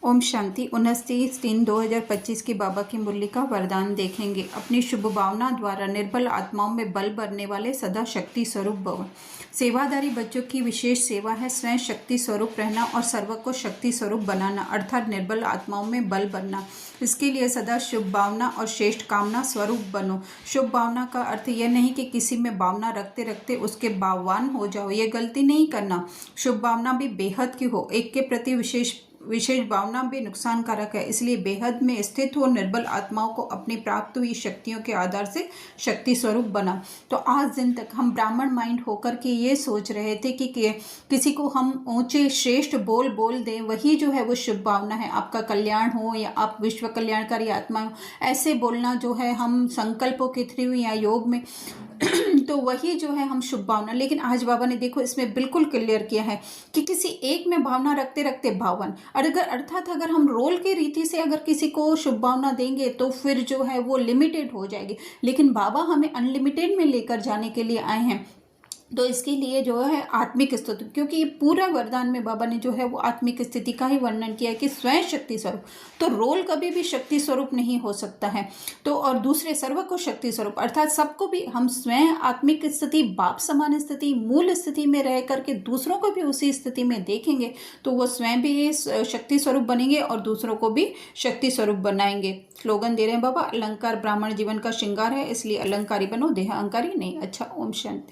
ओम शांति। 29/3/2025 की बाबा की मुरली का वरदान देखेंगे। अपनी शुभ भावना द्वारा निर्बल आत्माओं में बल भरने वाले सदा शक्ति स्वरूप भव। सेवादारी बच्चों की विशेष सेवा है स्वयं शक्ति स्वरूप रहना और सर्व को शक्ति स्वरूप बनाना, अर्थात निर्बल आत्माओं में बल भरना। इसके लिए सदा शुभ भावना और श्रेष्ठ कामना स्वरूप बनो। शुभ भावना का अर्थ यह नहीं कि किसी में भावना रखते रखते उसके भाववान हो जाओ, ये गलती नहीं करना। शुभ भावना भी बेहद की हो, एक के प्रति विशेष भावना भी नुकसानकारक है, इसलिए बेहद में स्थित हो निर्बल आत्माओं को अपनी प्राप्त हुई शक्तियों के आधार से शक्ति स्वरूप बना। तो आज दिन तक हम ब्राह्मण माइंड होकर के ये सोच रहे थे कि किसी को हम ऊंचे श्रेष्ठ बोल दें, वही जो है वो शुभ भावना है। आपका कल्याण हो या आप विश्व कल्याणकारी आत्मा हो, ऐसे बोलना जो है हम संकल्पों के थ्रू या योग में तो वही जो है हम शुभ भावना। लेकिन आज बाबा ने देखो इसमें बिल्कुल क्लियर किया है कि किसी एक में भावना रखते रखते भावन, अर्थात अगर हम रोल की रीति से अगर किसी को शुभ भावना देंगे तो फिर जो है वो लिमिटेड हो जाएगी। लेकिन बाबा हमें अनलिमिटेड में लेकर जाने के लिए आए हैं। तो इसके लिए जो है आत्मिक स्थिति, क्योंकि ये पूरा वरदान में बाबा ने जो है वो आत्मिक स्थिति का ही वर्णन किया है कि स्वयं शक्ति स्वरूप। तो रोल कभी भी शक्ति स्वरूप नहीं हो सकता है। तो और दूसरे सर्व को शक्ति स्वरूप, अर्थात सबको भी हम स्वयं आत्मिक स्थिति, बाप समान स्थिति, मूल स्थिति में रह करके दूसरों को भी उसी स्थिति में देखेंगे तो वो स्वयं भी शक्ति स्वरूप बनेंगे और दूसरों को भी शक्ति स्वरूप बनाएंगे। स्लोगन दे रहे हैं बाबा, अलंकार ब्राह्मण जीवन का श्रृंगार है, इसलिए अलंकारी बनो, देह अहंकारी नहीं। अच्छा, ओम शांति।